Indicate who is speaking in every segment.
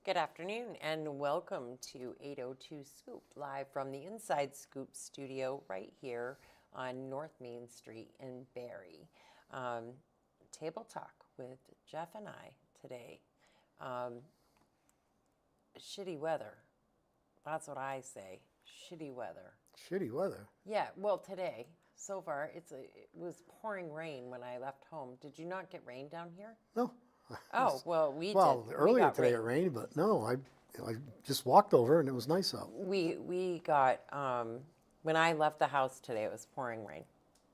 Speaker 1: Good afternoon and welcome to 802 Scoop, live from the Inside Scoop studio right here on North Main Street in Barre. Table Talk with Jeff and I today. Shitty weather. That's what I say. Shitty weather.
Speaker 2: Shitty weather?
Speaker 1: Yeah, well, today, so far, it was pouring rain when I left home. Did you not get rain down here?
Speaker 2: No.
Speaker 1: Oh, well, we did.
Speaker 2: Well, earlier today
Speaker 1: rain.
Speaker 2: it rained, but no, I just walked over and it was nice out.
Speaker 1: We got, when I left the house today, it was pouring rain.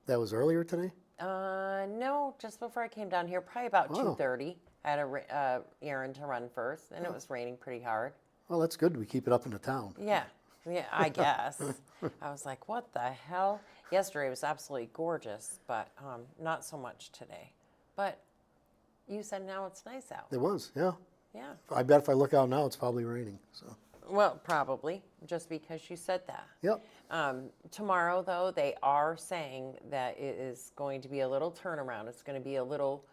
Speaker 2: That was earlier today?
Speaker 1: No, just before I came down here, probably about 2:30. I had a errand to run first, and it was raining pretty hard.
Speaker 2: Well, that's good. We keep it up in the town.
Speaker 1: Yeah, I guess. I was like, what the hell? Yesterday was absolutely gorgeous, but not so much today. But you said now it's nice out.
Speaker 2: It was, yeah.
Speaker 1: Yeah.
Speaker 2: I bet if I look out now, it's probably raining. So.
Speaker 1: Well, probably, just because you said that.
Speaker 2: Yep.
Speaker 1: Tomorrow, though, they are saying that it is going to be a little turnaround. It's going to be a little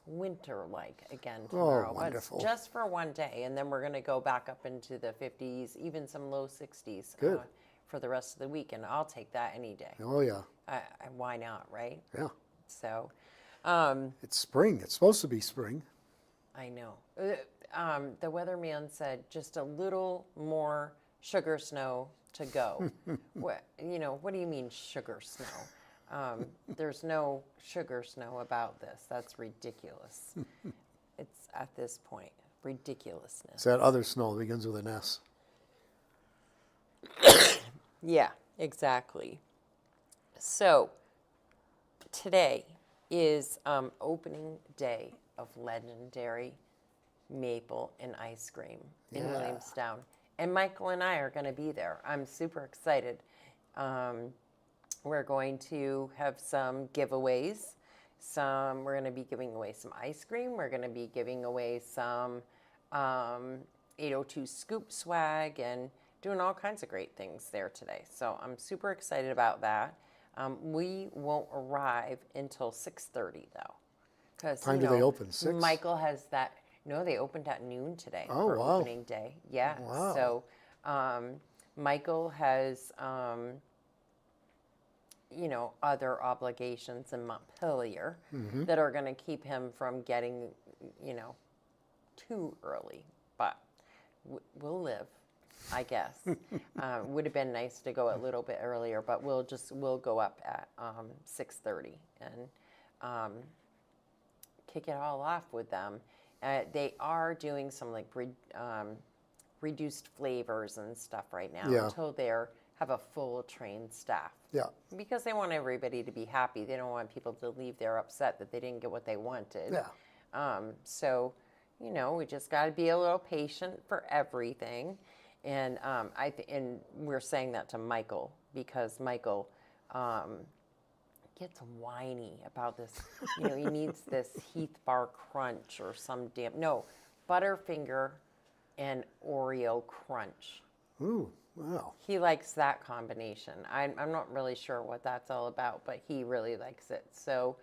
Speaker 1: winter-like again tomorrow.
Speaker 2: Oh, wonderful.
Speaker 1: But just for one day, and then we're going to go back up into the 50s, even some low 60s for the rest of the week, and I'll take that any day.
Speaker 2: Oh, yeah.
Speaker 1: Why not, right?
Speaker 2: Yeah.
Speaker 1: So...
Speaker 2: it's spring. It's supposed to be spring.
Speaker 1: I know. The weatherman said just a little more sugar snow to go. What do you mean sugar snow? There's no sugar snow about this. That's ridiculous. It's at this point, ridiculousness.
Speaker 2: It's that other snow that begins with an S.
Speaker 1: Yeah, exactly. So today is opening day of LegenDairy Maple and Ice Cream in Williamstown. And Michael and I are going to be there. I'm super excited. We're going to have some giveaways. We're going to be giving away some ice cream. We're going to be giving away some 802 Scoop swag and doing all kinds of great things there today. So I'm super excited about that. We won't arrive until 6:30 though. Because
Speaker 2: time do they open? 6?
Speaker 1: Michael has that. No, they opened at noon today for
Speaker 2: wow.
Speaker 1: opening day. Yeah.
Speaker 2: Wow.
Speaker 1: So Michael has other obligations in Montpelier that are going to keep him from getting too early. But we'll live. I guess. Would have been nice to go a little bit earlier, but we'll go up at 6:30 and kick it all off with them. They are doing some like reduced flavors and stuff right now until they have a full trained staff.
Speaker 2: Yeah.
Speaker 1: Because they want everybody to be happy. They don't want people to leave there upset that they didn't get what they wanted.
Speaker 2: Yeah.
Speaker 1: So we just got to be a little patient for everything. And and we're saying that to Michael because Michael gets whiny about this. He needs this Heath Bar Crunch or some Butterfinger and Oreo Crunch.
Speaker 2: Ooh, wow.
Speaker 1: He likes that combination. I'm not really sure what that's all about, but he really likes it. So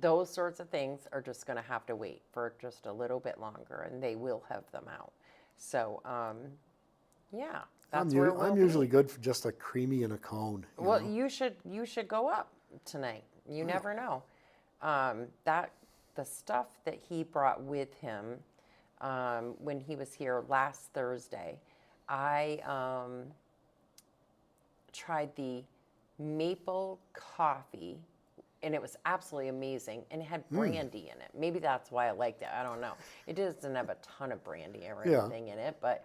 Speaker 1: those sorts of things are just going to have to wait for just a little bit longer, and they will have them out. So, that's where we'll
Speaker 2: I'm usually good for just a creamy and a cone.
Speaker 1: Well, you should go up tonight. You never know. The stuff that he brought with him when he was here last Thursday, I tried the maple coffee. And it was absolutely amazing, and it had brandy in it. Maybe that's why I liked it. I don't know. It doesn't have a ton of brandy or anything in it, but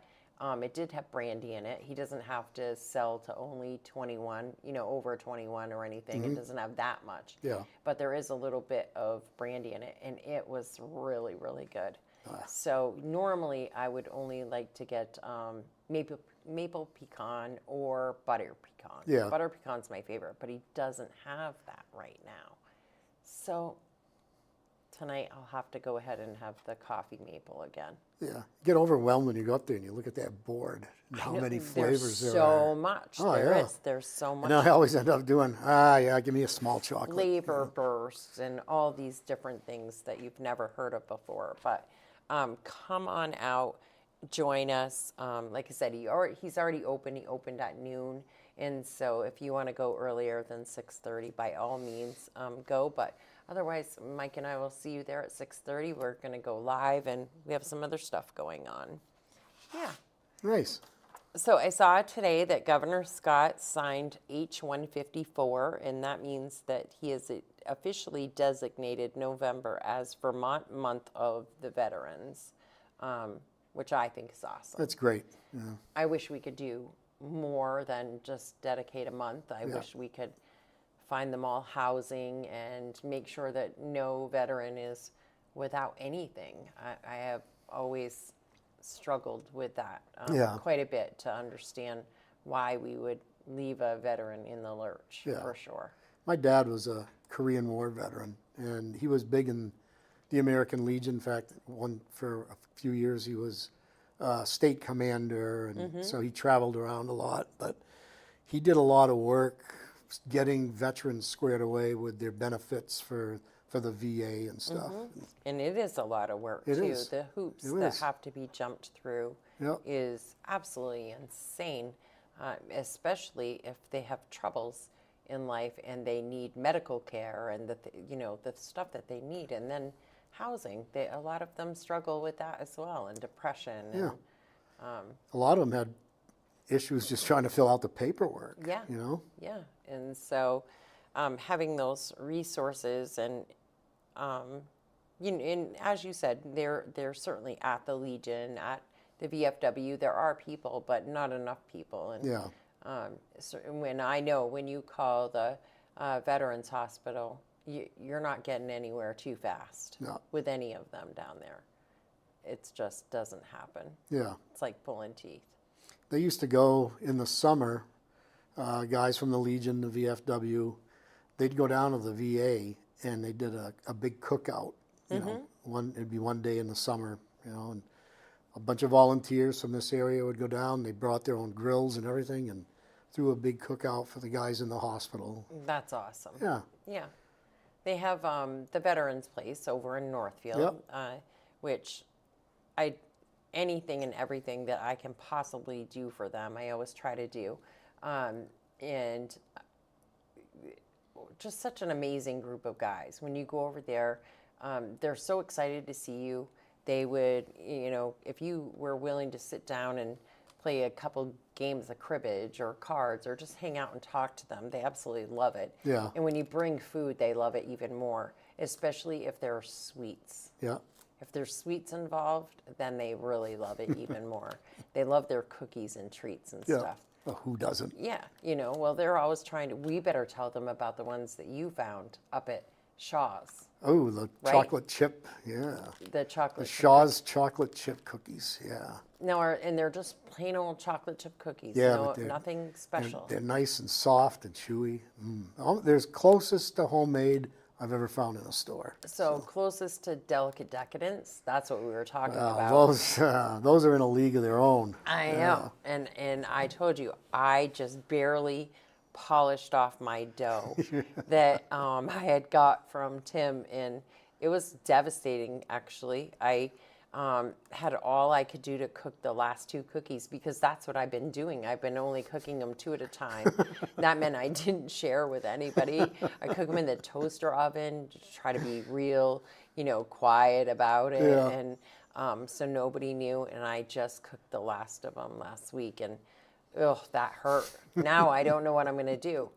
Speaker 1: it did have brandy in it. He doesn't have to sell to only 21, over 21 or anything. It doesn't have that much.
Speaker 2: Yeah.
Speaker 1: But there is a little bit of brandy in it, and it was really, really good. So normally I would only like to get maple pecan or butter pecan.
Speaker 2: Yeah.
Speaker 1: Butter pecan's my favorite, but he doesn't have that right now. So tonight I'll have to go ahead and have the coffee maple again.
Speaker 2: Yeah. Get overwhelmed when you go up there and you look at that board and how many flavors there are.
Speaker 1: So much. There is. There's so much.
Speaker 2: And I always end up doing, give me a small chocolate.
Speaker 1: Flavor bursts and all these different things that you've never heard of before. But come on out, join us. Like I said, he's already open. He opened at noon. And so if you want to go earlier than 6:30, by all means, go. But otherwise, Mike and I will see you there at 6:30. We're going to go live, and we have some other stuff going on. Yeah.
Speaker 2: Nice.
Speaker 1: So I saw today that Governor Scott signed H-154, and that means that he has officially designated November as Vermont Month of the Veterans, which I think is awesome.
Speaker 2: That's great. Yeah.
Speaker 1: I wish we could do more than just dedicate a month. I wish we could find them all housing and make sure that no veteran is without anything. I have always struggled with that quite a bit to understand why we would leave a veteran in the lurch, for sure.
Speaker 2: My dad was a Korean War veteran, and he was big in the American Legion. In fact, for a few years he was state commander, and so he traveled around a lot. But he did a lot of work getting veterans squared away with their benefits for the VA and stuff.
Speaker 1: And it is a lot of work,
Speaker 2: It
Speaker 1: too.
Speaker 2: is.
Speaker 1: The hoops
Speaker 2: It
Speaker 1: that
Speaker 2: is.
Speaker 1: have to be jumped through is absolutely insane, especially if they have troubles in life and they need medical care and the stuff that they need, and then housing. A lot of them struggle with that as well, and depression.
Speaker 2: Yeah.
Speaker 1: And,
Speaker 2: A lot of them had issues just trying to fill out the paperwork.
Speaker 1: Yeah.
Speaker 2: You know?
Speaker 1: Yeah, and so having those resources and and as you said, they're certainly at the Legion, at the VFW. There are people, but not enough people. And so when you call the Veterans Hospital, you're not getting anywhere too fast with any of them down there. It just doesn't happen.
Speaker 2: Yeah.
Speaker 1: It's like pulling teeth.
Speaker 2: They used to go in the summer, guys from the Legion, the VFW, they'd go down to the VA and they did a big cookout. You know, it'd be one day in the summer, and a bunch of volunteers from this area would go down. They brought their own grills and everything and threw a big cookout for the guys in the hospital.
Speaker 1: That's awesome.
Speaker 2: Yeah.
Speaker 1: Yeah. They have the Veterans Place over in Northfield, which anything and everything that I can possibly do for them, I always try to do. And just such an amazing group of guys. When you go over there, they're so excited to see you. They would, if you were willing to sit down and play a couple games of cribbage or cards or just hang out and talk to them, they absolutely love it.
Speaker 2: Yeah.
Speaker 1: And when you bring food, they love it even more, especially if there are sweets.
Speaker 2: Yeah.
Speaker 1: If there's sweets involved, then they really love it even more. They love their cookies and treats and stuff.
Speaker 2: Well, who doesn't?
Speaker 1: Yeah, well, they're always we better tell them about the ones that you found up at Shaw's.
Speaker 2: Oh, the chocolate chip,
Speaker 1: The chocolate
Speaker 2: The
Speaker 1: chip.
Speaker 2: Shaw's chocolate chip cookies,
Speaker 1: No, and they're just plain old chocolate chip cookies.
Speaker 2: Yeah, but
Speaker 1: nothing special.
Speaker 2: They're nice and soft and chewy. They're closest to homemade I've ever found in a store.
Speaker 1: So closest to delicate decadence, that's what we were talking about.
Speaker 2: Those are in a league of their own.
Speaker 1: I know. And I told you, I just barely polished off my dough that I had got from Tim, and it was devastating, actually. I had all I could do to cook the last two cookies because that's what I've been doing. I've been only cooking them 2 at a time. That meant I didn't share with anybody. I cook them in the toaster oven to try to be real, quiet about it.
Speaker 2: Yeah.
Speaker 1: And so nobody knew, and I just cooked the last of them last week, and that hurt. Now I don't know what I'm going to do.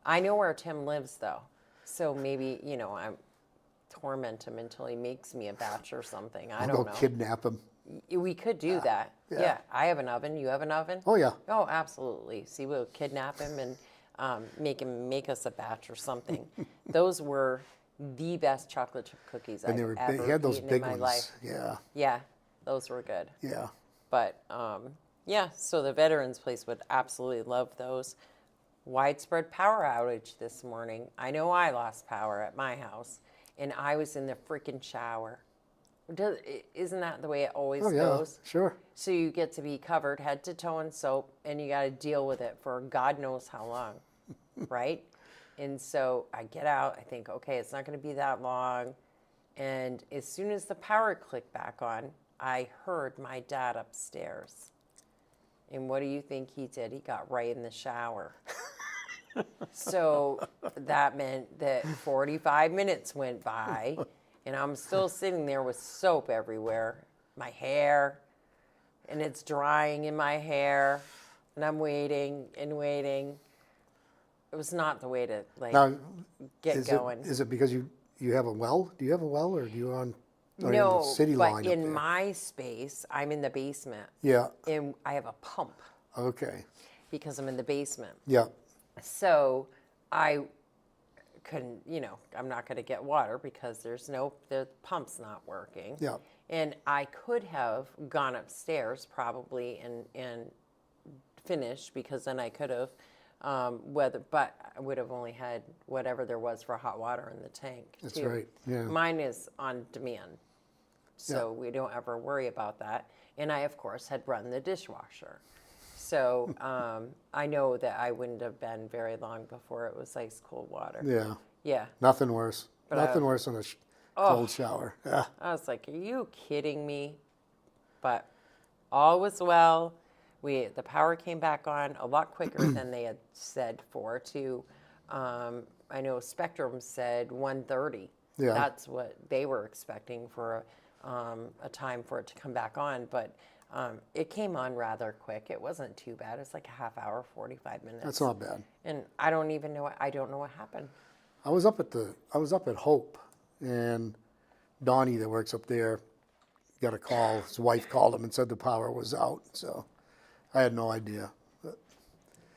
Speaker 1: I know where Tim lives, though, so maybe, I torment him until he makes me a batch or something. I don't know.
Speaker 2: Go kidnap him.
Speaker 1: We could do that. Yeah. I have an oven. You have an oven?
Speaker 2: Oh, yeah.
Speaker 1: Oh, absolutely. See, we'll kidnap him and make him make us a batch or something. Those were the best chocolate chip cookies I've ever
Speaker 2: he had those
Speaker 1: eaten
Speaker 2: big
Speaker 1: in my
Speaker 2: ones.
Speaker 1: life.
Speaker 2: Yeah.
Speaker 1: Yeah, those were good.
Speaker 2: Yeah.
Speaker 1: But so the Veterans Place would absolutely love those. Widespread power outage this morning. I know I lost power at my house, and I was in the freaking shower. Isn't that the way it always goes?
Speaker 2: Sure.
Speaker 1: So you get to be covered head to toe in soap, and you got to deal with it for God knows how long, right? And so I get out. I think, okay, it's not going to be that long. And as soon as the power clicked back on, I heard my dad upstairs. And what do you think he did? He got right in the shower. So that meant that 45 minutes went by, and I'm still sitting there with soap everywhere, my hair, and it's drying in my hair, and I'm waiting and waiting. It was not the way to
Speaker 2: Now,
Speaker 1: get going.
Speaker 2: Is it because you have a well? Do you have a well, or do you on or in the
Speaker 1: No,
Speaker 2: city
Speaker 1: but
Speaker 2: line up
Speaker 1: in
Speaker 2: there?
Speaker 1: my space, I'm in the basement,
Speaker 2: Yeah.
Speaker 1: and I have a pump
Speaker 2: Okay.
Speaker 1: because I'm in the basement.
Speaker 2: Yeah.
Speaker 1: So I couldn't, I'm not going to get water because the pump's not working.
Speaker 2: Yeah.
Speaker 1: And I could have gone upstairs probably and finished, because then I could have, but I would have only had whatever there was for hot water in the tank.
Speaker 2: That's
Speaker 1: too.
Speaker 2: right. Yeah.
Speaker 1: Mine is on demand, so we don't ever worry about that. And I, of course, had run the dishwasher. So I know that I wouldn't have been very long before it was ice cold water.
Speaker 2: Yeah.
Speaker 1: Yeah.
Speaker 2: Nothing worse.
Speaker 1: But
Speaker 2: Nothing worse than a cold shower. Yeah.
Speaker 1: I was like, are you kidding me? But all was well. The power came back on a lot quicker than they had said I know Spectrum said 1:30.
Speaker 2: Yeah.
Speaker 1: That's what they were expecting for a time for it to come back on. But it came on rather quick. It wasn't too bad. It's like a half hour, 45 minutes.
Speaker 2: That's not bad.
Speaker 1: And I don't know what happened.
Speaker 2: I was up at Hope, and Donnie that works up there got a call. His wife called him and said the power was out. So I had no idea. But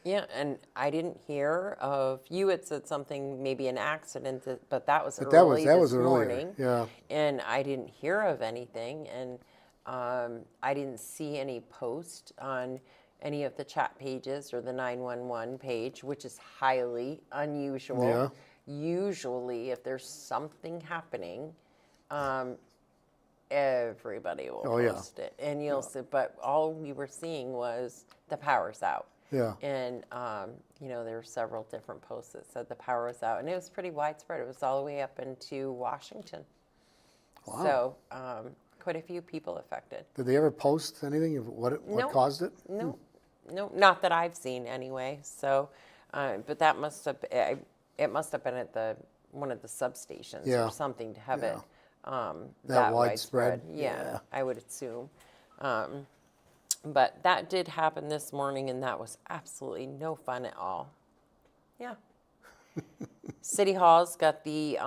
Speaker 1: Yeah, and I didn't hear of, you had said something, maybe an accident, but that was early
Speaker 2: that
Speaker 1: this
Speaker 2: was earlier.
Speaker 1: morning.
Speaker 2: Yeah.
Speaker 1: And I didn't hear of anything, and I didn't see any post on any of the chat pages or the 911 page, which is highly unusual.
Speaker 2: Yeah.
Speaker 1: Usually, if there's something happening, everybody will post it, and you'll see. But all we were seeing was the power's out.
Speaker 2: Yeah.
Speaker 1: And there were several different posts that said the power was out, and it was pretty widespread. It was all the way up into Washington.
Speaker 2: Wow.
Speaker 1: So quite a few people affected.
Speaker 2: Did they ever post anything of what caused it?
Speaker 1: No, not that I've seen anyway. So, but that must have it must have been at one of the substations or something to have it that widespread. Yeah, I would assume. But that did happen this morning, and that was absolutely no fun at all. Yeah. City Hall's got the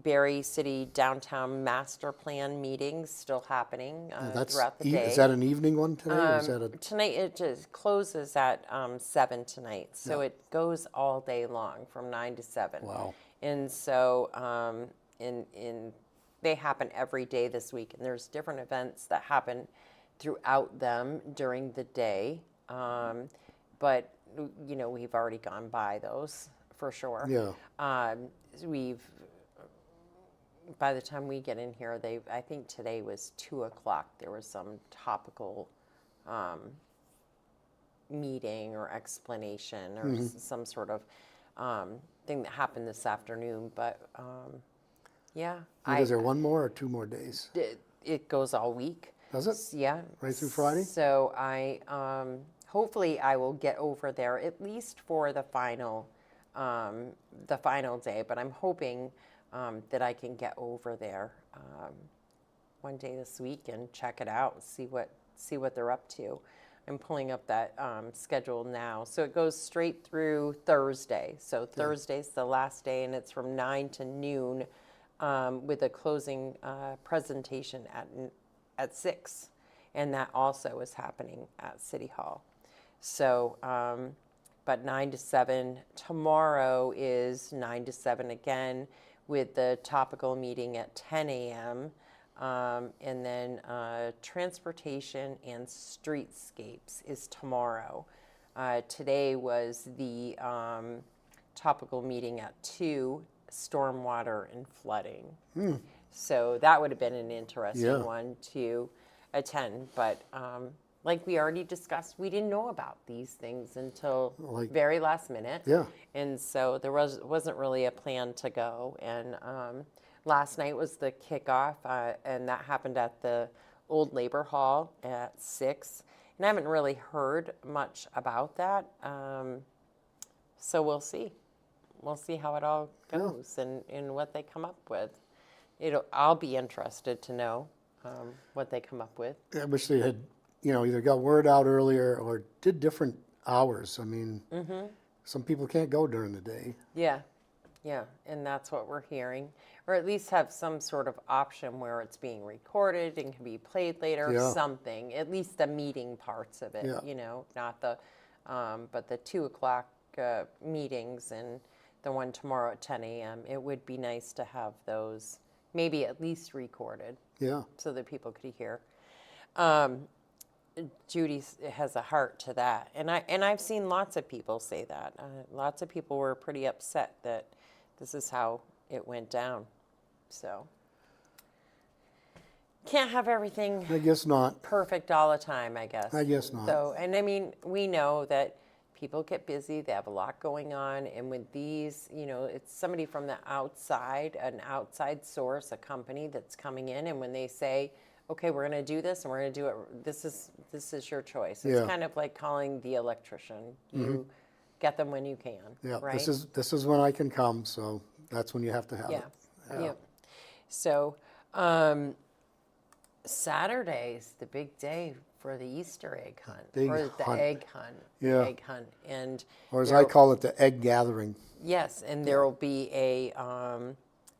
Speaker 1: Barre City Downtown Master Plan meetings still happening throughout the day.
Speaker 2: Is that an evening one today? Or is that
Speaker 1: Tonight it just closes at 7 tonight, so it goes all day long from 9 to 7.
Speaker 2: Wow.
Speaker 1: And so they happen every day this week, and there's different events that happen throughout them during the day. But we've already gone by those for sure.
Speaker 2: Yeah.
Speaker 1: By the time we get in here, I think today was 2:00. There was some topical meeting or explanation or some sort of thing that happened this afternoon. But
Speaker 2: is there one more or 2 more days?
Speaker 1: It goes all week.
Speaker 2: Does it?
Speaker 1: Yeah.
Speaker 2: Right through Friday?
Speaker 1: So hopefully I will get over there at least for the final day. But I'm hoping that I can get over there one day this week and check it out, see what they're up to. I'm pulling up that schedule now. So it goes straight through Thursday. So Thursday's the last day, and it's from 9 to noon with a closing presentation at 6. And that also is happening at City Hall. So, but 9 to 7. Tomorrow is 9 to 7 again with the topical meeting at 10 a.m. And then transportation and streetscapes is tomorrow. Today was the topical meeting at 2, stormwater and flooding. So that would have been an interesting one to attend. But like we already discussed, we didn't know about these things until very last minute.
Speaker 2: Yeah.
Speaker 1: And so there wasn't really a plan to go. And last night was the kickoff, and that happened at the old Labor Hall at 6. And I haven't really heard much about that. So we'll see. We'll see how it all goes and what they come up with. I'll be interested to know what they come up with.
Speaker 2: I wish they had, either got word out earlier or did different hours. I mean, some people can't go during the day.
Speaker 1: Yeah, and that's what we're hearing. Or at least have some sort of option where it's being recorded and can be played later, something. At least the meeting parts of it, not the, but the 2 o'clock meetings and the one tomorrow at 10 a.m. It would be nice to have those maybe at least recorded.
Speaker 2: Yeah.
Speaker 1: So that people could hear. Judy has a heart to that, and I've seen lots of people say that. Lots of people were pretty upset that this is how it went down. So can't have everything.
Speaker 2: I guess not.
Speaker 1: Perfect all the time, I guess.
Speaker 2: I guess not.
Speaker 1: So, and I mean, we know that people get busy. They have a lot going on, and with these, it's somebody from the outside, an outside source, a company that's coming in, and when they say, okay, we're going to do this, and we're going to do it, this is your choice. It's kind of like calling the electrician. You get them when you can.
Speaker 2: Yeah,
Speaker 1: right?
Speaker 2: This is when I can come, so that's when you have to have it.
Speaker 1: Yeah. So Saturday's the big day for the Easter egg hunt, or the egg hunt.
Speaker 2: Yeah.
Speaker 1: Egg hunt, and
Speaker 2: or as I call it, the egg gathering.
Speaker 1: Yes, and there will be a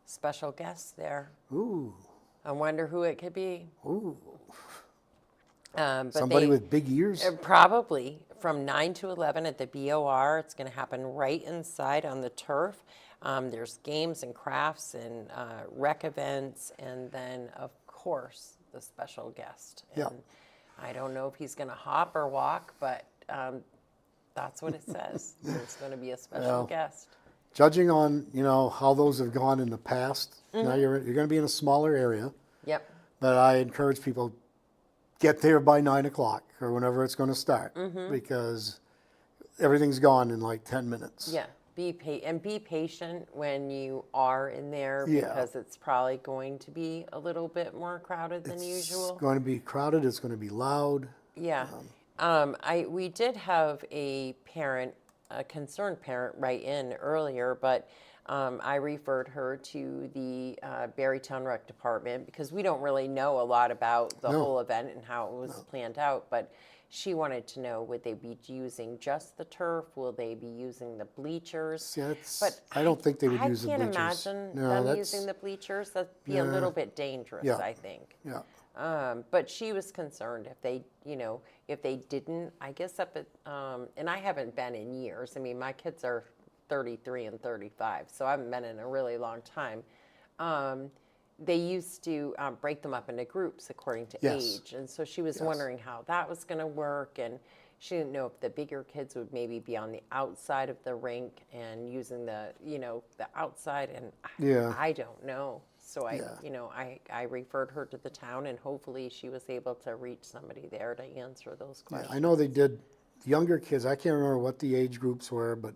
Speaker 1: special guest there.
Speaker 2: Ooh.
Speaker 1: I wonder who it could be.
Speaker 2: Ooh.
Speaker 1: But
Speaker 2: somebody with big ears?
Speaker 1: Probably from 9 to 11 at the BOR. It's going to happen right inside on the turf. There's games and crafts and rec events, and then, of course, the special guest. And I don't know if he's going to hop or walk, but that's what it says. There's going to be a special guest.
Speaker 2: Judging on, how those have gone in the past, now you're going to be in a smaller area.
Speaker 1: Yep.
Speaker 2: But I encourage people, get there by 9 o'clock or whenever it's going to start, because everything's gone in like 10 minutes.
Speaker 1: Yeah. Be patient when you are in there, because it's probably going to be a little bit more crowded than usual.
Speaker 2: It's going to be crowded. It's going to be loud.
Speaker 1: Yeah. We did have a concerned parent write in earlier, but I referred her to the Barrytown Rec Department, because we don't really know a lot about the whole event and how it was planned out, but she wanted to know, would they be using just the turf? Will they be using the bleachers?
Speaker 2: Yeah,
Speaker 1: but
Speaker 2: I don't think they would use the bleachers.
Speaker 1: I can't imagine them using the bleachers. That'd be a little bit dangerous, I think.
Speaker 2: Yeah.
Speaker 1: But she was concerned if they, if they didn't, I guess up at, and I haven't been in years. I mean, my kids are 33 and 35, so I haven't been in a really long time. They used to break them up into groups according to age. And so she was wondering how that was going to work. And she didn't know if the bigger kids would maybe be on the outside of the rink and using the, the outside. And I don't know. So I referred her to the town, and hopefully she was able to reach somebody there to answer those questions.
Speaker 2: Yeah, I know they did. Younger kids, I can't remember what the age groups were, but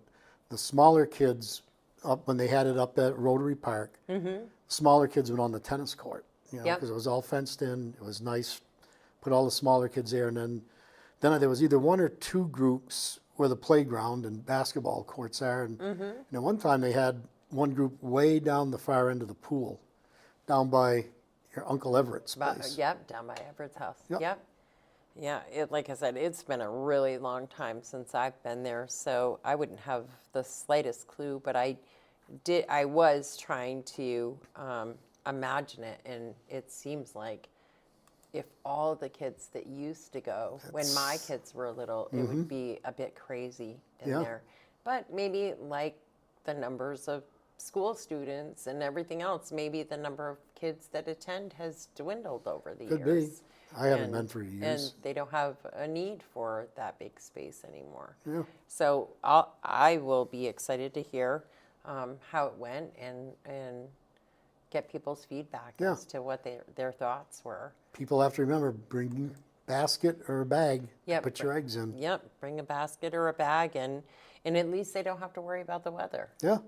Speaker 2: the smaller kids, up when they had it up at Rotary Park, smaller kids went on the tennis court, because it was all fenced in. It was nice. Put all the smaller kids there, and then there was either one or two groups where the playground and basketball courts are. And at one time they had one group way down the far end of the pool, down by your Uncle Everett's place.
Speaker 1: Yep, down by Everett's house. Yep. Yeah, like I said, it's been a really long time since I've been there, so I wouldn't have the slightest clue, but I was trying to imagine it, and it seems like if all the kids that used to go when my kids were little, it would be a bit crazy in there. But maybe like the numbers of school students and everything else, maybe the number of kids that attend has dwindled over the years.
Speaker 2: Could be. I haven't been for years.
Speaker 1: And they don't have a need for that big space anymore.
Speaker 2: Yeah.
Speaker 1: So I will be excited to hear how it went and get people's feedback as to what their thoughts were.
Speaker 2: People have to remember, bring a basket or a bag, put your eggs in.
Speaker 1: Yep, bring a basket or a bag, and at least they don't have to worry about the weather.
Speaker 2: Yeah.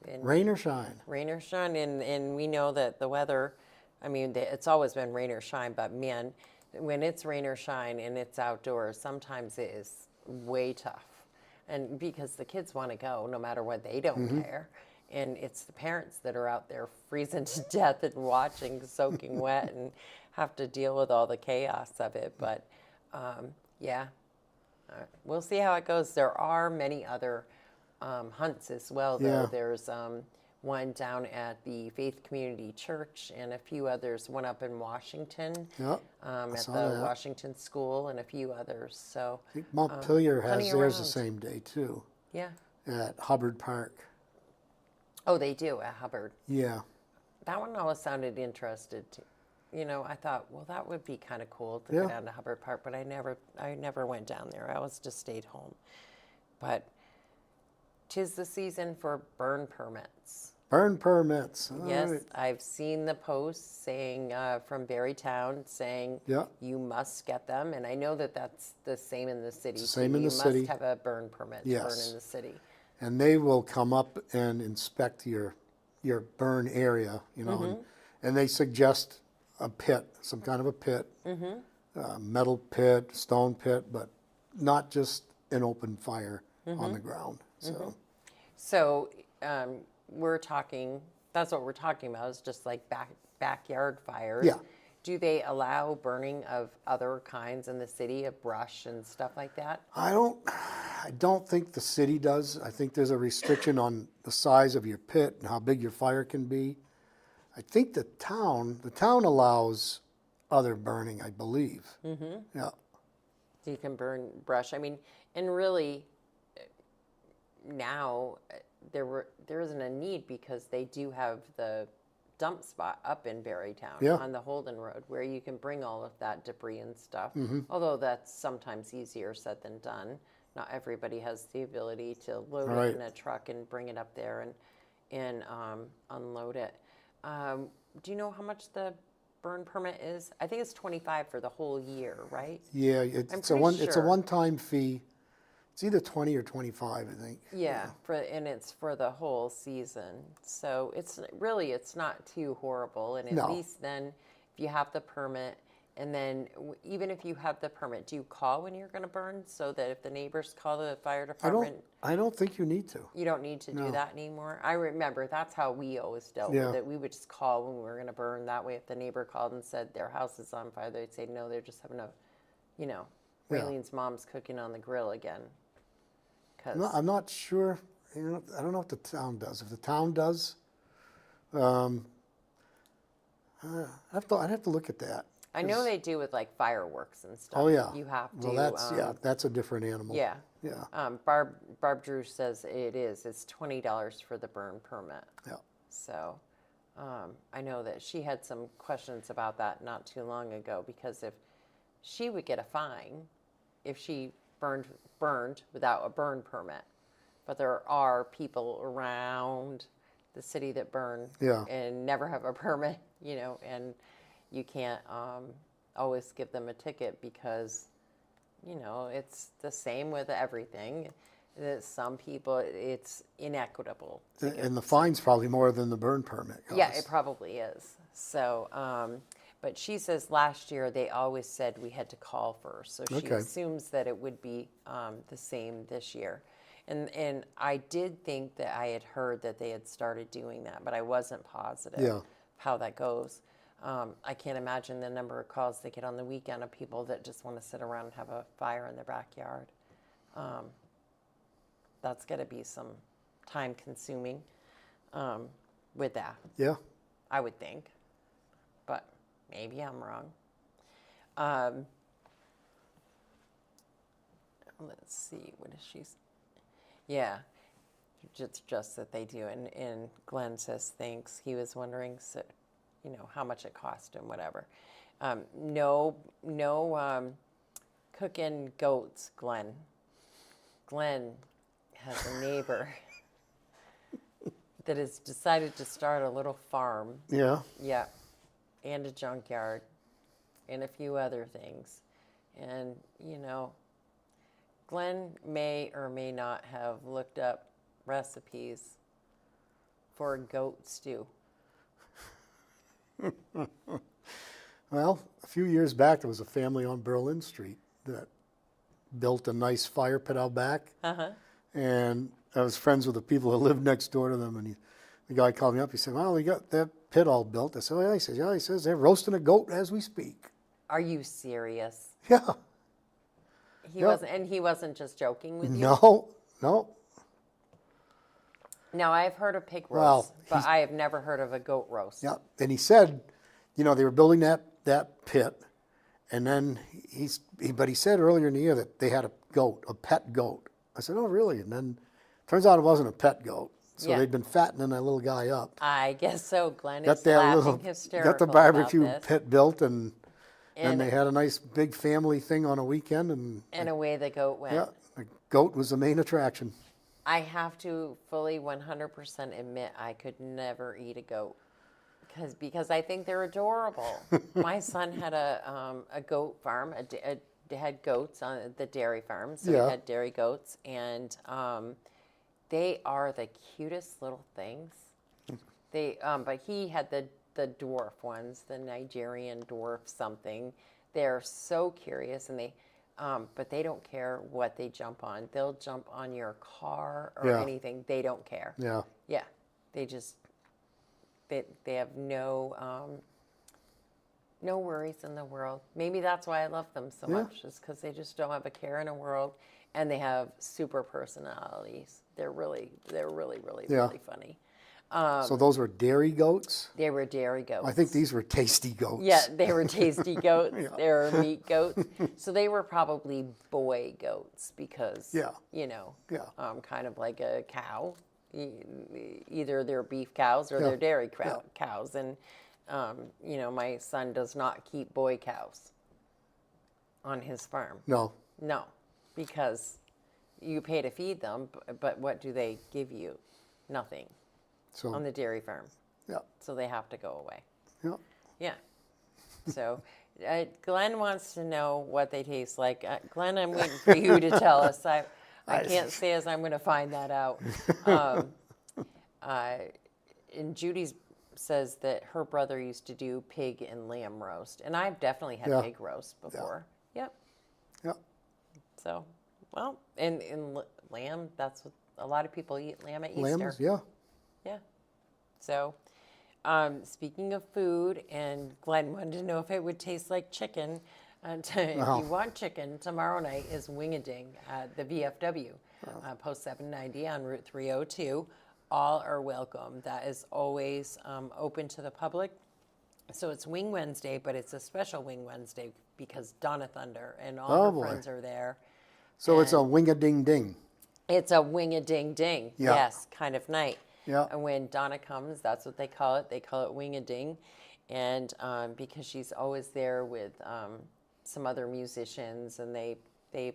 Speaker 1: And
Speaker 2: Rain or shine.
Speaker 1: rain or shine, and we know that the weather, I mean, it's always been rain or shine, but man, when it's rain or shine and it's outdoors, sometimes it is way tough. And because the kids want to go no matter what, they don't care. And it's the parents that are out there freezing to death and watching, soaking wet, and have to deal with all the chaos of it. But yeah, we'll see how it goes. There are many other hunts as well, though.
Speaker 2: Yeah.
Speaker 1: There's one down at the Faith Community Church and a few others, one up in Washington,
Speaker 2: Yep,
Speaker 1: at
Speaker 2: saw
Speaker 1: the
Speaker 2: that.
Speaker 1: Washington School, and a few others. So,
Speaker 2: I think Montpelier has
Speaker 1: plenty
Speaker 2: theirs the
Speaker 1: around.
Speaker 2: same day too,
Speaker 1: yeah.
Speaker 2: at Hubbard Park.
Speaker 1: Oh, they do at Hubbard.
Speaker 2: Yeah,
Speaker 1: That one always sounded interested to, I thought, well, that would be kind of cool to
Speaker 2: Yeah.
Speaker 1: go down to Hubbard Park, but I never went down there. I always just stayed home. But 'tis the season for burn permits.
Speaker 2: burn permits. All
Speaker 1: Yes,
Speaker 2: right.
Speaker 1: I've seen the posts saying from Barrytown saying
Speaker 2: Yeah.
Speaker 1: you must get them, and I know that that's the same in the city.
Speaker 2: It's the same
Speaker 1: too.
Speaker 2: in the
Speaker 1: you
Speaker 2: city.
Speaker 1: must have a burn permit to burn
Speaker 2: Yes.
Speaker 1: in the city.
Speaker 2: And they will come up and inspect your burn area, and they suggest a pit, some kind of a pit, metal pit, stone pit, but not just an open fire on the ground. So
Speaker 1: So we're talking. That's what we're talking about. Is just like backyard fires.
Speaker 2: Yeah.
Speaker 1: Do they allow burning of other kinds in the city, of brush and stuff like that?
Speaker 2: I don't think the city does. I think there's a restriction on the size of your pit and how big your fire can be. I think the town allows other burning, I believe. Mm-hmm. Yeah.
Speaker 1: So you can burn brush. I mean, and really, now there isn't a need because they do have the dump spot up in Barrytown
Speaker 2: Yeah.
Speaker 1: on the Holden Road where you can bring all of that debris and stuff.
Speaker 2: Mm-hmm.
Speaker 1: Although that's sometimes easier said than done. Not everybody has the ability to load
Speaker 2: Right.
Speaker 1: it in a truck and bring it up there and unload it. Do you know how much the burn permit is? I think it's $25 for the whole year, right?
Speaker 2: Yeah,
Speaker 1: I'm
Speaker 2: it's a
Speaker 1: pretty sure.
Speaker 2: one-time fee. It's either 20 or 25, I think.
Speaker 1: Yeah, and it's for the whole season. So it's not too horrible. And at
Speaker 2: No.
Speaker 1: least then, if you have the permit, and then even if you have the permit, do you call when you're going to burn so that if the neighbors call the fire department,
Speaker 2: I don't think you need to.
Speaker 1: you don't need to do that anymore? I remember that's how we always dealt
Speaker 2: Yeah.
Speaker 1: with it. We would just call when we were going to burn. That way, if the neighbor called and said their house is on fire, they'd say no, they're just having Raylene's mom's cooking on the grill again.
Speaker 2: I'm not sure. I don't know what the town does. If the town does, I'd have to look at that.
Speaker 1: I know they do with like fireworks and stuff.
Speaker 2: Oh yeah.
Speaker 1: You have to.
Speaker 2: Well, that's a different animal.
Speaker 1: Yeah.
Speaker 2: Yeah.
Speaker 1: Barb Drew says it is. It's $20 for the burn permit.
Speaker 2: Yeah.
Speaker 1: So, I know that she had some questions about that not too long ago because if she would get a fine if she burned without a burn permit, but there are people around the city that burn
Speaker 2: Yeah.
Speaker 1: and never have a permit, and you can't always give them a ticket because, it's the same with everything. Some people, it's inequitable.
Speaker 2: And the fine's probably more than the burn permit costs.
Speaker 1: Yeah, it probably is. So, but she says last year they always said we had to call first. So she
Speaker 2: Okay.
Speaker 1: assumes that it would be the same this year. And I did think that I had heard that they had started doing that, but I wasn't positive
Speaker 2: Yeah.
Speaker 1: how that goes. I can't imagine the number of calls they get on the weekend of people that just want to sit around and have a fire in their backyard. That's got to be some time consuming with that,
Speaker 2: Yeah.
Speaker 1: I would think. But maybe I'm wrong. Let's see, what is she? Yeah, just that they do. And Glenn says thanks. He was wondering, how much it cost and whatever. No cooking goats, Glenn. Glenn has a neighbor that has decided to start a little farm.
Speaker 2: Yeah.
Speaker 1: Yeah, and a junkyard, and a few other things. And, Glenn may or may not have looked up recipes for a goat stew?
Speaker 2: Well, a few years back, there was a family on Berlin Street that built a nice fire pit out back.
Speaker 1: Uh-huh.
Speaker 2: And I was friends with the people that lived next door to them. And the guy called me up. He said, well, we got that pit all built. I said, oh, yeah. He says, yeah. He says, they're roasting a goat as we speak.
Speaker 1: Are you serious?
Speaker 2: Yeah.
Speaker 1: He wasn't just joking with you?
Speaker 2: No.
Speaker 1: Now, I've heard of pig
Speaker 2: Well,
Speaker 1: roast, but I have never heard of a goat roast.
Speaker 2: Yeah. And he said, they were building that pit. And then he said earlier in the year that they had a pet goat. I said, oh, really? And then turns out it wasn't a pet goat. So
Speaker 1: Yeah.
Speaker 2: they'd been fattening that little guy up.
Speaker 1: I guess so. Glenn
Speaker 2: Got
Speaker 1: is
Speaker 2: that
Speaker 1: laughing hysterical
Speaker 2: got the barbecue
Speaker 1: about this.
Speaker 2: pit built, and
Speaker 1: And-
Speaker 2: they had a nice big family thing on a weekend, and
Speaker 1: away the goat went.
Speaker 2: yeah, the goat was the main attraction.
Speaker 1: I have to fully 100% admit I could never eat a goat because I think they're adorable. My son had a goat farm, had goats on the dairy farm, so
Speaker 2: Yeah.
Speaker 1: he had dairy goats, and they are the cutest little things. But he had the dwarf ones, the Nigerian dwarf something. They're so curious, and but they don't care what they jump on. They'll jump on your car or
Speaker 2: Yeah.
Speaker 1: anything. They don't care.
Speaker 2: Yeah.
Speaker 1: Yeah, they have no worries in the world. Maybe that's why I love them so
Speaker 2: Yeah.
Speaker 1: much, is because they just don't have a care in the world, and they have super personalities. They're really
Speaker 2: Yeah.
Speaker 1: really funny.
Speaker 2: So those were dairy goats.
Speaker 1: They were dairy goats.
Speaker 2: I think these were tasty goats.
Speaker 1: Yeah, they were tasty goats.
Speaker 2: Yeah.
Speaker 1: They were meat goats. So they were probably boy goats because,
Speaker 2: Yeah. Yeah.
Speaker 1: kind of like a cow. Either they're beef cows or
Speaker 2: Yeah.
Speaker 1: they're dairy
Speaker 2: Yeah.
Speaker 1: cows. And, my son does not keep boy cows on his farm.
Speaker 2: No.
Speaker 1: No, because you pay to feed them, but what do they give you? Nothing
Speaker 2: So
Speaker 1: on the dairy farm.
Speaker 2: yeah.
Speaker 1: So they have to go away.
Speaker 2: Yeah.
Speaker 1: Yeah. So Glenn wants to know what they taste like. Glenn, I'm waiting for you to tell us. I can't say as I'm going to find that out. And Judy says that her brother used to do pig and lamb roast. And I've definitely had
Speaker 2: Yeah.
Speaker 1: pig roast before. Yep.
Speaker 2: Yeah.
Speaker 1: So, well, and lamb, that's what a lot of people eat lamb at Easter.
Speaker 2: Lambs. Yeah.
Speaker 1: Yeah. So, speaking of food, and Glenn wanted to know if it would taste like chicken. And if you want chicken, tomorrow night is Wing-A-Ding at the VFW, Post 790 on Route 302. All are welcome. That is always open to the public. So it's Wing Wednesday, but it's a special Wing Wednesday because Donna Thunder and all her
Speaker 2: boy.
Speaker 1: friends are there.
Speaker 2: So it's a wing-a-ding-ding.
Speaker 1: It's a wing-a-ding-ding,
Speaker 2: Yeah.
Speaker 1: yes, kind of night.
Speaker 2: Yeah.
Speaker 1: And when Donna comes, that's what they call it. They call it wing-a-ding. And because she's always there with some other musicians, and they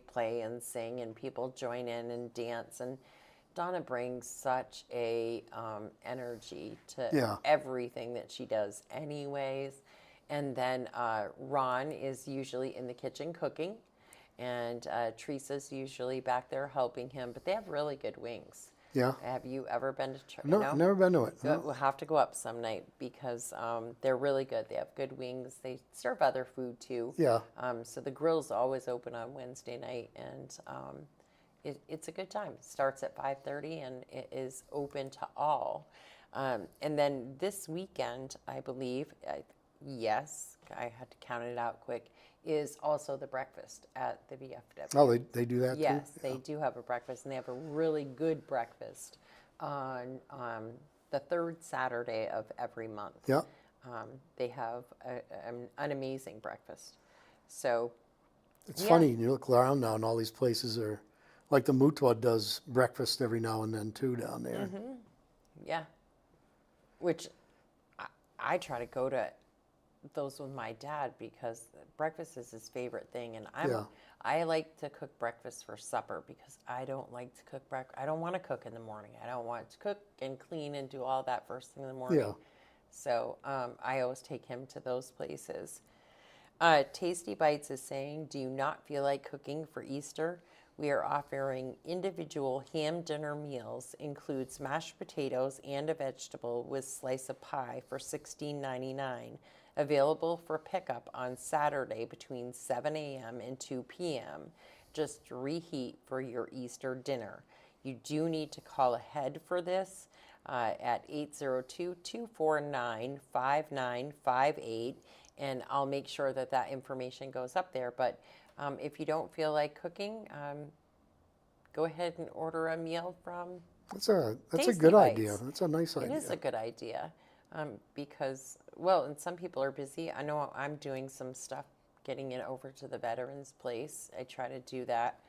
Speaker 1: play and sing, and people join in and dance. And Donna brings such a energy to
Speaker 2: Yeah.
Speaker 1: everything that she does anyways. And then Ron is usually in the kitchen cooking. And Teresa's usually back there helping him. But they have really good wings.
Speaker 2: Yeah.
Speaker 1: Have you ever been to
Speaker 2: No, never been to it.
Speaker 1: So
Speaker 2: No.
Speaker 1: we'll have to go up some night because they're really good. They have good wings. They serve other food too.
Speaker 2: Yeah.
Speaker 1: So the grill's always open on Wednesday night, and it's a good time. It starts at 5:30 and it is open to all. And then this weekend, I believe, yes, I had to count it out quick, is also the breakfast at the VFW.
Speaker 2: Oh, they do that
Speaker 1: Yes,
Speaker 2: too?
Speaker 1: they do have a breakfast, and they have a really good breakfast on the third Saturday of every month.
Speaker 2: Yeah.
Speaker 1: They have an amazing breakfast. So,
Speaker 2: It's
Speaker 1: Yeah.
Speaker 2: funny, you look around now and all these places are, like the Mutwa does breakfast every now and then too down there.
Speaker 1: yeah, which I try to go to those with my dad because breakfast is his favorite thing, and
Speaker 2: Yeah.
Speaker 1: I like to cook breakfast for supper because I don't like to cook breakfast. I don't want to cook in the morning. I don't want to cook and clean and do all that first thing in the morning.
Speaker 2: Yeah.
Speaker 1: So I always take him to those places. Tasty Bites is saying, do you not feel like cooking for Easter? we are offering individual ham dinner meals, includes mashed potatoes and a vegetable with slice of pie for $16.99. Available for pickup on Saturday between 7 a.m. and 2 p.m. Just reheat for your Easter dinner. You do need to call ahead for this at 802-249-5958, and I'll make sure that that information goes up there. But if you don't feel like cooking, go ahead and order a meal from
Speaker 2: That's a
Speaker 1: Tasty
Speaker 2: good
Speaker 1: Bites.
Speaker 2: idea. That's a nice idea.
Speaker 1: It is a good idea because, well, and some people are busy. I know I'm doing some stuff getting it over to the Veterans Place. I try to do that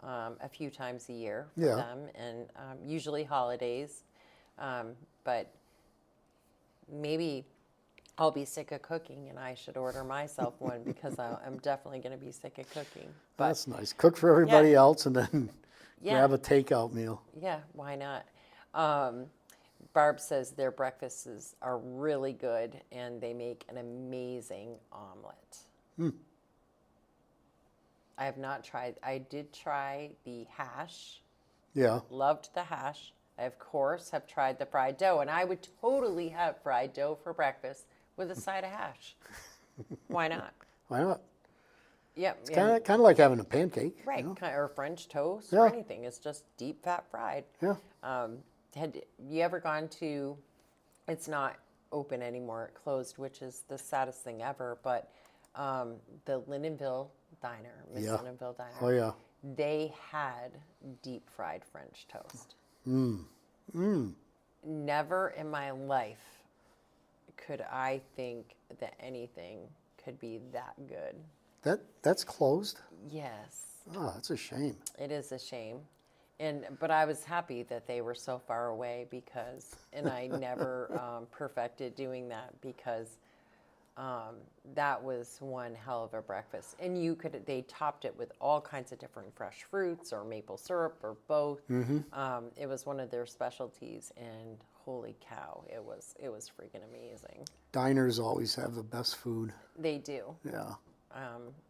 Speaker 1: a few times a year for
Speaker 2: Yeah.
Speaker 1: them, and usually holidays. But maybe I'll be sick of cooking and I should order myself one because I'm definitely going to be sick of cooking. But
Speaker 2: That's nice. Cook for everybody else and then
Speaker 1: Yeah.
Speaker 2: grab a takeout meal.
Speaker 1: yeah, why not? Barb says their breakfasts are really good and they make an amazing omelet. I have not tried. I did try the hash.
Speaker 2: Yeah.
Speaker 1: Loved the hash. I, of course, have tried the fried dough, and I would totally have fried dough for breakfast with a side of hash. Why not?
Speaker 2: Why not?
Speaker 1: Yep.
Speaker 2: It's kind of like having a pancake. you
Speaker 1: Right,
Speaker 2: know?
Speaker 1: or French toast
Speaker 2: Yeah.
Speaker 1: or anything. It's just deep fat fried.
Speaker 2: Yeah.
Speaker 1: Had you ever gone to? It's not open anymore. It closed, which is the saddest thing ever. But the Lindenville Diner, Miss
Speaker 2: Yeah.
Speaker 1: Lindenville Diner.
Speaker 2: Oh, yeah.
Speaker 1: They had deep fried French toast. Never in my life could I think that anything could be that good.
Speaker 2: That's closed?
Speaker 1: Yes,
Speaker 2: Oh, that's a shame.
Speaker 1: it is a shame. But I was happy that they were so far away and I never perfected doing that because that was one hell of a breakfast. And they topped it with all kinds of different fresh fruits or maple syrup or both. It was one of their specialties, and holy cow, it was freaking amazing.
Speaker 2: Diners always have the best food.
Speaker 1: They do.
Speaker 2: Yeah.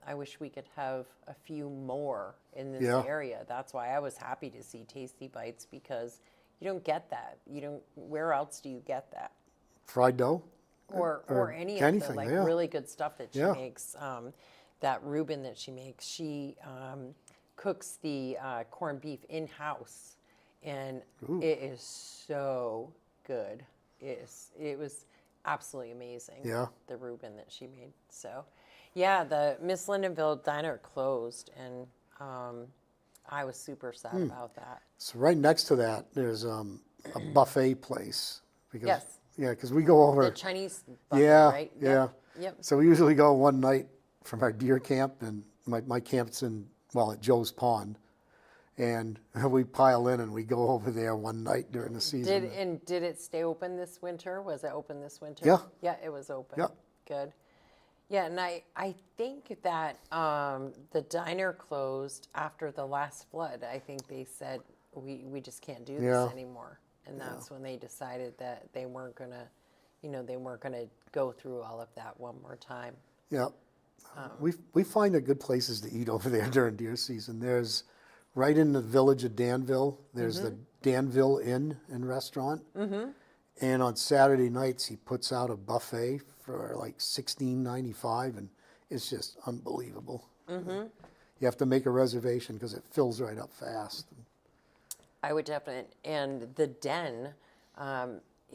Speaker 1: I wish we could have a few more in this
Speaker 2: Yeah.
Speaker 1: area. That's why I was happy to see Tasty Bites because you don't get that. Where else do you get that?
Speaker 2: Fried dough?
Speaker 1: Or any of
Speaker 2: anything,
Speaker 1: the
Speaker 2: yeah.
Speaker 1: really good stuff that she
Speaker 2: Yeah.
Speaker 1: makes. That Reuben that she makes, she cooks the corned beef in house, and it is so good. It was absolutely amazing.
Speaker 2: Yeah.
Speaker 1: The Reuben that she made. So, yeah, the Miss Lindenville Diner closed, and I was super sad about that.
Speaker 2: So right next to that, there's a buffet place. Because,
Speaker 1: Yes.
Speaker 2: Yeah, because we go over.
Speaker 1: The Chinese buffet,
Speaker 2: Yeah,
Speaker 1: right?
Speaker 2: yeah.
Speaker 1: Yep.
Speaker 2: So we usually go one night from our deer camp, and my camp's at Joe's Pond, and we pile in and we go over there one night during the season.
Speaker 1: Did it stay open this winter? Was it open this winter?
Speaker 2: Yeah.
Speaker 1: Yeah, it was open.
Speaker 2: Yeah.
Speaker 1: Good. Yeah, and I think that the diner closed after the last flood. I think they said we just can't do this
Speaker 2: Yeah.
Speaker 1: anymore. And that's when they decided that they weren't gonna go through all of that one more time.
Speaker 2: Yeah. We find the good places to eat over there during deer season. There's right in the village of Danville, there's the Danville Inn and Restaurant. And on Saturday nights, he puts out a buffet for like $16.95, and it's just unbelievable. You have to make a reservation because it fills right up fast.
Speaker 1: I would definitely, and the Den,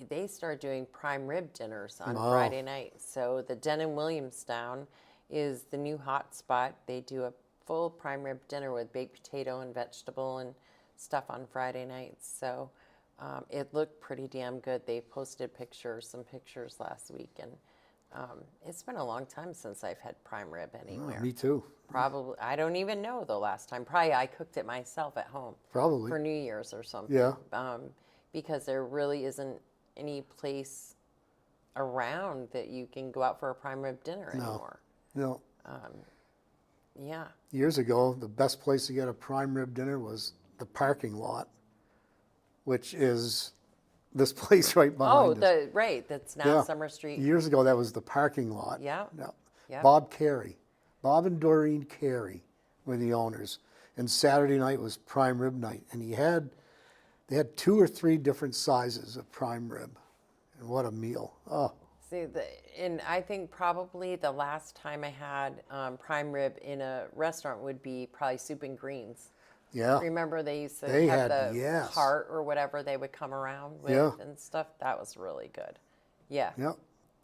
Speaker 1: they start doing prime rib dinners on Friday night. So the Den in Williamstown is the new hot spot. They do a full prime rib dinner with baked potato and vegetable and stuff on Friday nights. So it looked pretty damn good. They posted some pictures last week, and it's been a long time since I've had prime rib anywhere.
Speaker 2: Me too.
Speaker 1: Probably, I don't even know the last time. Probably I cooked it myself at home.
Speaker 2: Probably.
Speaker 1: For New Year's or something.
Speaker 2: Yeah.
Speaker 1: Because there really isn't any place around that you can go out for a prime rib dinner anymore.
Speaker 2: No.
Speaker 1: Yeah.
Speaker 2: Years ago, the best place to get a prime rib dinner was the parking lot, which is this place right behind us.
Speaker 1: That's now
Speaker 2: Yeah.
Speaker 1: Summer Street.
Speaker 2: Years ago, that was the parking lot.
Speaker 1: Yeah.
Speaker 2: Yeah.
Speaker 1: Yeah.
Speaker 2: Bob and Doreen Carey were the owners. and Saturday night was prime rib night, and they had 2 or 3 different sizes of prime rib, and what a meal! Oh,
Speaker 1: See, and I think probably the last time I had prime rib in a restaurant would be probably Soup and Greens.
Speaker 2: yeah,
Speaker 1: Remember they used to
Speaker 2: They
Speaker 1: have
Speaker 2: had-
Speaker 1: the
Speaker 2: yes.
Speaker 1: heart or whatever they would come around with
Speaker 2: Yeah.
Speaker 1: and stuff. That was really good. Yeah,
Speaker 2: yeah.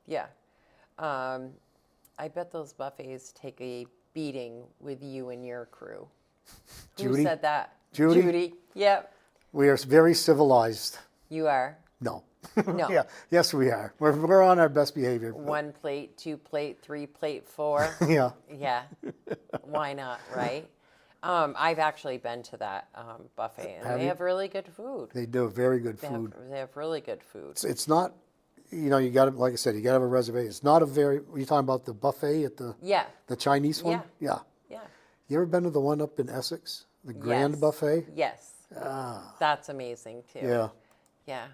Speaker 1: yeah. I bet those buffets take a beating with you and your crew. Who
Speaker 2: Judy?
Speaker 1: said that?
Speaker 2: Judy?
Speaker 1: Judy. Yep.
Speaker 2: We are very civilized.
Speaker 1: You are.
Speaker 2: No.
Speaker 1: No.
Speaker 2: Yeah. Yes, we are. We're on our best behavior.
Speaker 1: 1 plate, 2 plate, 3 plate, 4.
Speaker 2: Yeah.
Speaker 1: Yeah. Why not, right? I've actually been to that buffet, and
Speaker 2: Have
Speaker 1: they
Speaker 2: you?
Speaker 1: have really good food.
Speaker 2: They do very good
Speaker 1: They
Speaker 2: food.
Speaker 1: have really good food.
Speaker 2: It's not, you know, you got to, like I said, you got to have a reservation. It's not a very, are you talking about the buffet at
Speaker 1: Yeah.
Speaker 2: the Chinese one? Yeah.
Speaker 1: Yeah.
Speaker 2: You ever been to the one up in Essex? The Grand
Speaker 1: Yes.
Speaker 2: Buffet?
Speaker 1: Yes. That's amazing too.
Speaker 2: Yeah.
Speaker 1: Yeah.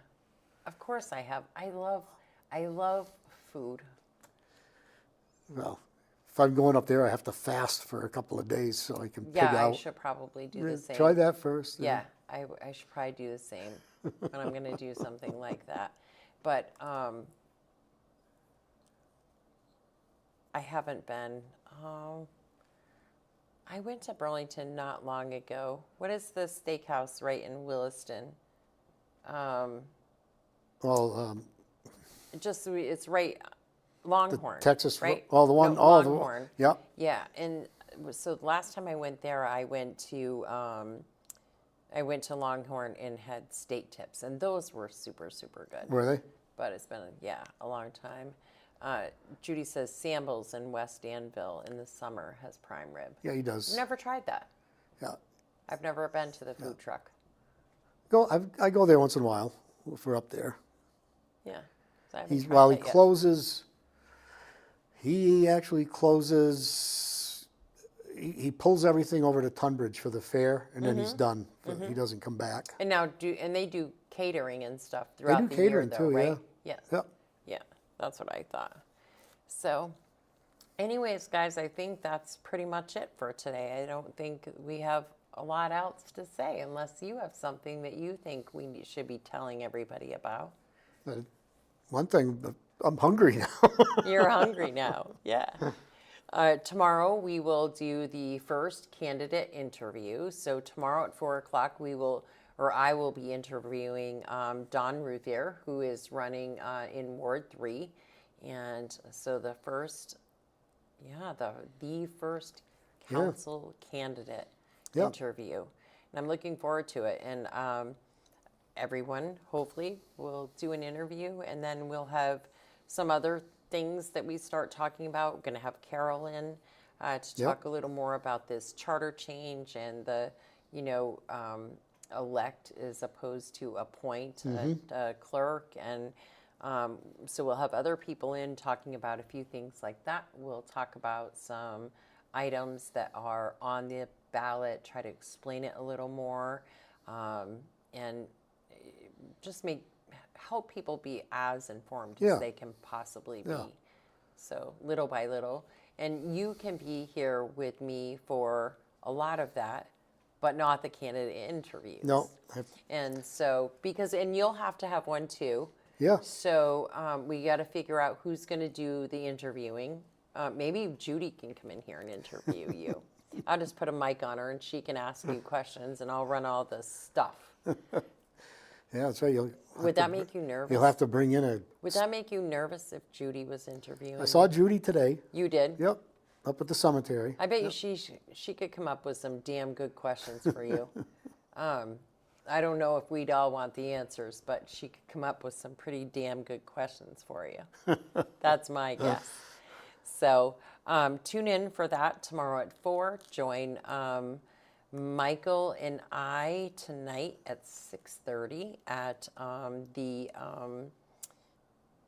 Speaker 1: Of course I have. I love food.
Speaker 2: Well, if I'm going up there, I have to fast for a couple of days so I can pig
Speaker 1: Yeah, I
Speaker 2: out.
Speaker 1: should probably do the same.
Speaker 2: Try that first.
Speaker 1: Yeah, I should probably do the same when I'm going to do something like that. But I haven't been. I went to Burlington not long ago. What is the steakhouse right in Williston?
Speaker 2: Well,
Speaker 1: It's right Longhorn.
Speaker 2: Texas,
Speaker 1: right?
Speaker 2: oh, the one,
Speaker 1: No,
Speaker 2: oh,
Speaker 1: Longhorn.
Speaker 2: yeah.
Speaker 1: Yeah, and so the last time I went there, I went to Longhorn and had steak tips, and those were super, super good.
Speaker 2: Were they?
Speaker 1: But it's been a long time. Judy says Sambles in West Danville in the summer has prime rib.
Speaker 2: Yeah, he does.
Speaker 1: Never tried that.
Speaker 2: Yeah.
Speaker 1: I've never been to the food truck.
Speaker 2: I go there once in a while if we're up there.
Speaker 1: Yeah. So I haven't tried
Speaker 2: While he
Speaker 1: that yet.
Speaker 2: closes, he actually closes, he pulls everything over to Tunbridge for the fair, and then he's done. He doesn't come back.
Speaker 1: And now they do catering and stuff throughout the
Speaker 2: catering
Speaker 1: year, though,
Speaker 2: too,
Speaker 1: right?
Speaker 2: yeah.
Speaker 1: Yes.
Speaker 2: Yep.
Speaker 1: Yeah, that's what I thought. So, anyways, guys, I think that's pretty much it for today. I don't think we have a lot else to say unless you have something that you think we should be telling everybody about.
Speaker 2: But one thing, I'm hungry now.
Speaker 1: You're hungry now. Yeah. Tomorrow we will do the first candidate interview. So tomorrow at 4:00 I will be interviewing Don Ruthier, who is running in Ward 3. And so the first council candidate interview. And I'm looking forward to it. And everyone, hopefully, will do an interview, and then we'll have some other things that we start talking about. We're going to have Carol in to talk a little more about this charter change and the, elect as opposed to appoint a clerk. And so we'll have other people in talking about a few things like that. We'll talk about some items that are on the ballot, try to explain it a little more, and just help people be as informed as they can possibly be. So little by little. And you can be here with me for a lot of that, but not the candidate interviews.
Speaker 2: No.
Speaker 1: And so, and you'll have to have one too.
Speaker 2: Yeah.
Speaker 1: So we got to figure out who's going to do the interviewing. Maybe Judy can come in here and interview you. I'll just put a mic on her and she can ask you questions and I'll run all the stuff.
Speaker 2: Yeah, that's right.
Speaker 1: Would that make you nervous?
Speaker 2: You'll have to bring in
Speaker 1: Would that make you nervous if Judy was interviewing?
Speaker 2: I saw Judy today.
Speaker 1: You did?
Speaker 2: Yep. Up at the cemetery.
Speaker 1: I bet you she could come up with some damn good questions for you. I don't know if we'd all want the answers, but she could come up with some pretty damn good questions for you. That's my guess. So tune in for that tomorrow at 4. Join Michael and I tonight at 6:30 at the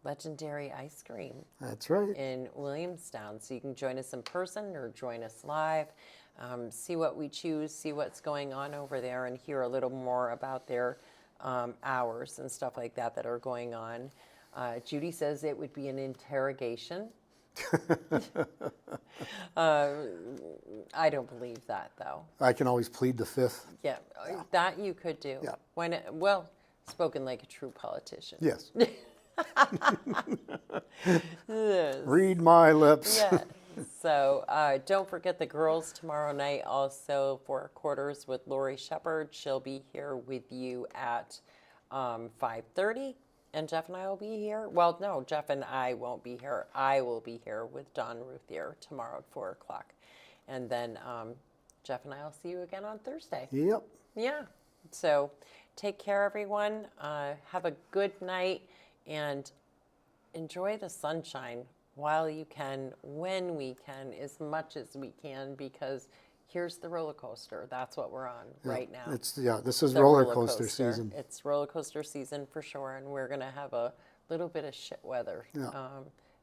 Speaker 1: LegenDairy Ice Cream.
Speaker 2: That's right.
Speaker 1: In Williamstown. So you can join us in person or join us live, see what we choose, see what's going on over there, and hear a little more about their hours and stuff like that are going on. Judy says it would be an interrogation. I don't believe that, though.
Speaker 2: I can always plead the fifth.
Speaker 1: Yeah, that you could do.
Speaker 2: Yeah.
Speaker 1: Well, spoken like a true politician.
Speaker 2: Yes. Read my lips.
Speaker 1: Yeah. So don't forget the girls tomorrow night also for quarters with Lori Shepard. She'll be here with you at 5:30. And Jeff and I will be here. Well, no, Jeff and I won't be here. I will be here with Don Ruthier tomorrow at 4 o'clock. And then Jeff and I will see you again on Thursday.
Speaker 2: Yep.
Speaker 1: Yeah. So take care, everyone. Have a good night and enjoy the sunshine while you can, when we can, as much as we can, because here's the roller coaster. That's what we're on right now.
Speaker 2: This is
Speaker 1: The
Speaker 2: roller coaster season.
Speaker 1: It's roller coaster season for sure, and we're going to have a little bit of shit weather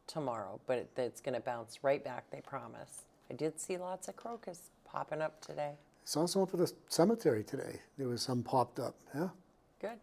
Speaker 1: tomorrow, but it's going to bounce right back, they promise. I did see lots of crocus popping up today.
Speaker 2: Saw some up at the cemetery today. There was some popped up. Yeah.
Speaker 1: Good.